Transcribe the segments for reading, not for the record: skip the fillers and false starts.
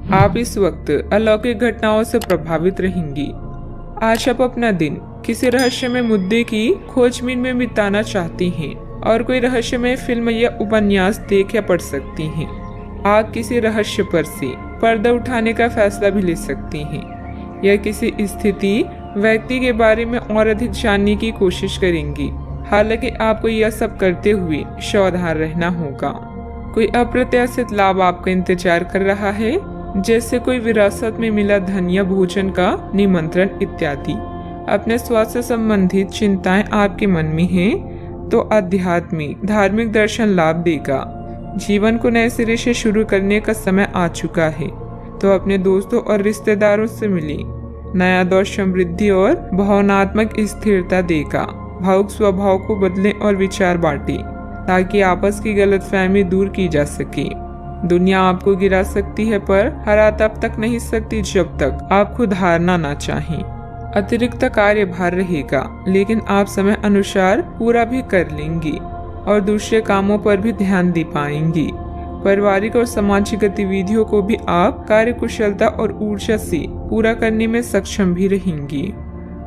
आप इस वक्त अलौकिक घटनाओं से प्रभावित रहेंगी। आज आप अपना दिन किसी रहस्यमय मुद्दे की खोजबीन में बिताना चाहती हैं और कोई रहस्यमय फिल्म या उपन्यास देख या पढ़ सकती हैं। आप किसी रहस्य पर से पर्दा उठाने का फैसला भी ले सकती हैं या किसी स्थिति व्यक्ति के बारे में और अधिक जानने की कोशिश करेंगी। हालांकि आपको यह सब करते हुए सावधान रहना होगा। कोई अप्रत्याशित लाभ आपका इंतजार कर रहा है, जैसे कोई विरासत में मिला धन या भोजन का निमंत्रण इत्यादि। अपने स्वास्थ्य संबंधित चिंताएं आपके मन में हैं, तो आध्यात्मिक धार्मिक दर्शन लाभ देगा। जीवन को नए सिरे से शुरू करने का समय आ चुका है, तो अपने दोस्तों और रिश्तेदारों से मिले। नया दौर समृद्धि और भावनात्मक स्थिरता देगा। भावुक स्वभाव को बदलें और विचार बांटें, ताकि आपस की गलतफहमी दूर की जा सके। दुनिया आपको गिरा सकती है, पर हरा तब तक नहीं सकती जब तक आप खुद हारना ना चाहें। अतिरिक्त कार्यभार रहेगा, लेकिन आप समय अनुसार पूरा भी कर लेंगी और दूसरे कामों पर भी ध्यान दे पाएंगी। पारिवारिक और सामाजिक गतिविधियों को भी आप कार्यकुशलता और ऊर्जा से पूरा करने में सक्षम भी रहेंगी।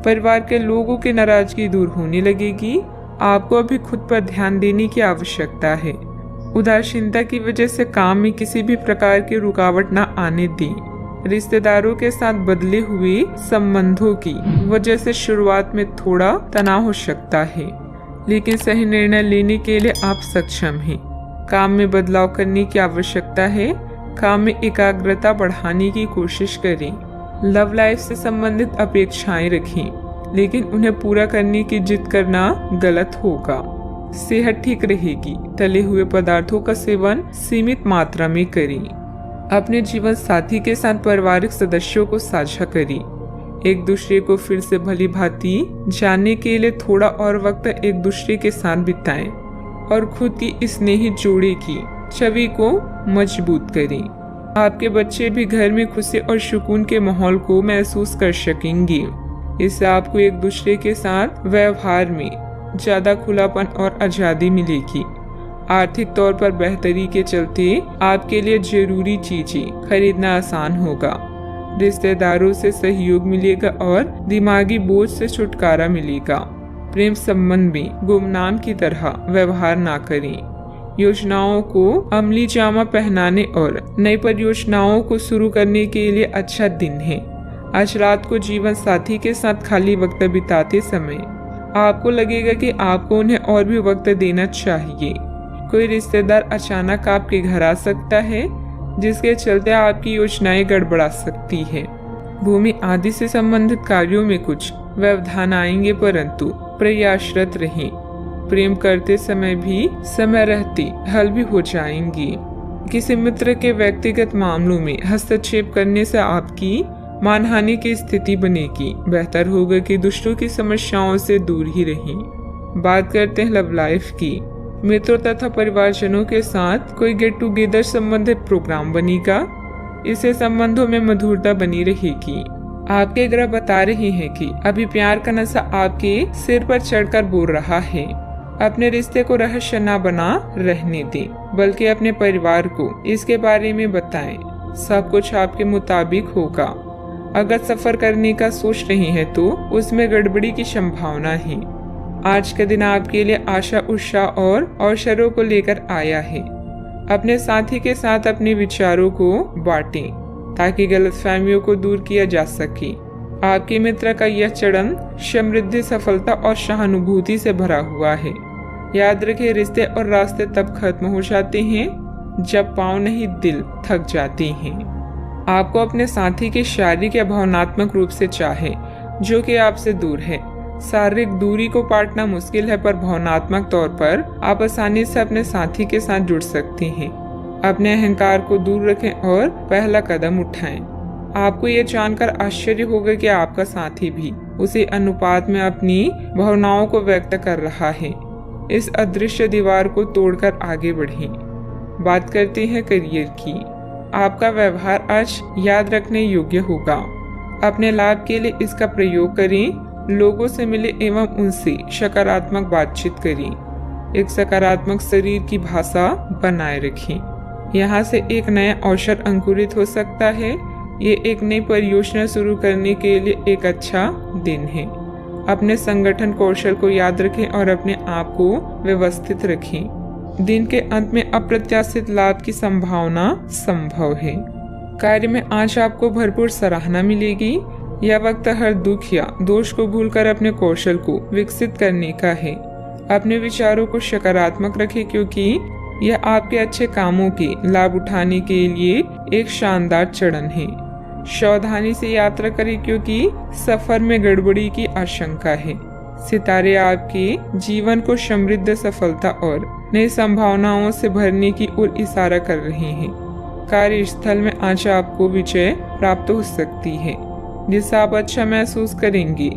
परिवार के लोगों की नाराजगी दूर होने लगेगी। आपको अभी खुद पर ध्यान देने की आवश्यकता है। उदासीनता की वजह से काम में किसी भी प्रकार की रुकावट न आने दें। रिश्तेदारों के साथ बदले हुए संबंधों की वजह से शुरुआत में थोड़ा तनाव हो सकता है, लेकिन सही निर्णय लेने के लिए आप सक्षम हैं। काम में बदलाव करने की आवश्यकता है। काम में एकाग्रता बढ़ाने की कोशिश करें। लव लाइफ से संबंधित अपेक्षाएं रखें, लेकिन उन्हें पूरा करने की जिद करना गलत होगा। सेहत ठीक रहेगी। तले हुए पदार्थों का सेवन सीमित मात्रा में करें। अपने जीवन साथी के साथ पारिवारिक सदस्यों को साझा करें। एक दूसरे को फिर से भली भांति जानने के लिए थोड़ा और वक्त एक दूसरे के साथ बिताएं और खुद की स्नेही जोड़ी की छवि को मजबूत करें। आपके बच्चे भी घर में खुशी और सुकून के माहौल को महसूस कर सकेंगे। इससे आपको एक दूसरे के साथ व्यवहार में ज्यादा खुलापन और आजादी मिलेगी। आर्थिक तौर पर बेहतरी के चलते आपके लिए जरूरी चीजें खरीदना आसान होगा। रिश्तेदारों से सहयोग मिलेगा और दिमागी बोझ से छुटकारा मिलेगा। प्रेम संबंध में गुमनाम की तरह व्यवहार ना करें। योजनाओं को अमली जामा पहनाने और नई परियोजनाओं को शुरू करने के लिए अच्छा दिन है। आज रात को जीवन साथी के साथ खाली वक्त बिताते समय आपको लगेगा कि आपको उन्हें और भी वक्त देना चाहिए। कोई रिश्तेदार अचानक आपके घर आ सकता है, जिसके चलते आपकी योजनाएं गड़बड़ा सकती है। भूमि आदि से संबंधित कार्यों में कुछ व्यवधान आएंगे, परंतु प्रयासरत रहें। प्रेम करते समय भी समय रहते हल भी हो जाएंगी। किसी मित्र के व्यक्तिगत मामलों में हस्तक्षेप करने से आपकी मानहानि की स्थिति बनेगी। बेहतर होगा कि दूसरों की समस्याओं से दूर ही रहें। बात करते हैं लव लाइफ की। मित्रों तथा परिवारजनों के साथ कोई गेट टुगेदर संबंधित प्रोग्राम बनेगा। इससे संबंधों में मधुरता बनी रहेगी। आपके ग्रह बता रहे हैं कि अभी प्यार का नशा आपके सिर पर चढ़कर बोल रहा है। अपने रिश्ते को रहस्य न बना रहने दें, बल्कि अपने परिवार को इसके बारे में बताएं। सब कुछ आपके मुताबिक होगा। अगर सफर करने का सोच रहे हैं तो उसमें गड़बड़ी की संभावना है। आज का दिन आपके लिए आशा उत्साह और अवसरों को लेकर आया है। अपने साथी के साथ अपने विचारों को बांटें, ताकि गलतफहमियों को दूर किया जा सके। आपके मित्र का यह चरण समृद्धि, सफलता और सहानुभूति से भरा हुआ है। याद रखें, रिश्ते और रास्ते तब खत्म हो जाते हैं जब पांव नहीं दिल थक जाते हैं। आपको अपने साथी के शारीरिक या भावनात्मक रूप से चाहे जो कि आपसे दूर है। शारीरिक दूरी को पाटना मुश्किल है, पर भावनात्मक तौर पर आप आसानी से अपने साथी के साथ जुड़ सकते हैं। अपने अहंकार को दूर रखें और पहला कदम उठाएं। आपको ये जानकर आश्चर्य होगा कि आपका साथी भी उसी अनुपात में अपनी भावनाओं को व्यक्त कर रहा है। इस अदृश्य दीवार को तोड़कर आगे बढ़ें। बात करते हैं करियर की। आपका व्यवहार आज याद रखने योग्य होगा। अपने लाभ के लिए इसका प्रयोग करें। लोगों से मिले एवं उनसे सकारात्मक बातचीत करें। एक सकारात्मक शरीर की भाषा बनाए रखें। यहाँ से एक नया अवसर अंकुरित हो सकता है। ये एक नई परियोजना शुरू करने के लिए एक अच्छा दिन है। अपने संगठन कौशल को याद रखें और अपने आप को व्यवस्थित रखें। दिन के अंत में अप्रत्याशित लाभ की संभावना संभव है। कार्य में आज आपको भरपूर सराहना मिलेगी। यह वक्त हर दुख या दोष को भूलकर अपने कौशल को विकसित करने का है। अपने विचारों को सकारात्मक रखें, क्योंकि यह आपके अच्छे कामों के लाभ उठाने के लिए एक शानदार चरण है। सावधानी से यात्रा करें, क्योंकि सफर में गड़बड़ी की आशंका है। सितारे आपके जीवन को समृद्ध, सफलता और नई संभावनाओं से भरने की ओर इशारा कर रहे हैं। कार्यस्थल में आज आपको विजय प्राप्त हो सकती है, जिससे आप अच्छा महसूस करेंगे।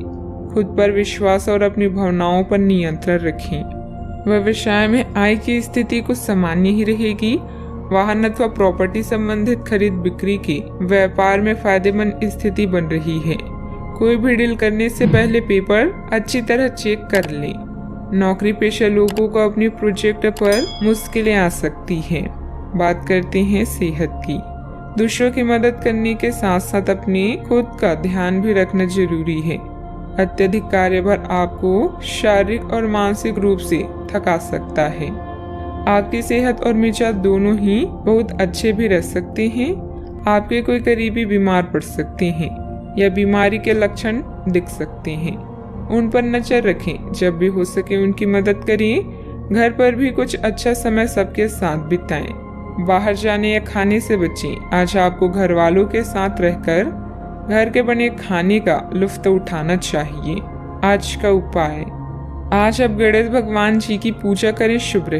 खुद पर विश्वास और अपनी भावनाओं पर नियंत्रण रखें। व्यवसाय में आय की स्थिति कुछ सामान्य ही रहेगी। वाहन अथवा प्रॉपर्टी संबंधित खरीद बिक्री के व्यापार में फायदेमंद स्थिति बन रही है। कोई भी डील करने से पहले पेपर अच्छी तरह चेक कर लें। नौकरी पेशा लोगों को अपनी प्रोजेक्ट पर मुश्किलें आ सकती हैं। बात करते हैं सेहत की। दूसरों की मदद करने के साथ साथ अपने खुद का ध्यान भी रखना जरूरी है। अत्यधिक कार्यभार आपको शारीरिक और मानसिक रूप से थका सकता है। आपकी सेहत और मिजाज दोनों ही बहुत अच्छे भी रह सकते हैं। आपके कोई करीबी बीमार पड़ सकते हैं या बीमारी के लक्षण दिख सकते हैं। उन पर नजर रखें। जब भी हो सके उनकी मदद करें। घर पर भी कुछ अच्छा समय सबके साथ बिताएं। बाहर जाने या खाने से बचें। आज आपको घर वालों के साथ रहकर घर के बने खाने का लुत्फ उठाना चाहिए। आज का उपाय, आज आप गणेश भगवान जी की पूजा करें, शुभ रहे।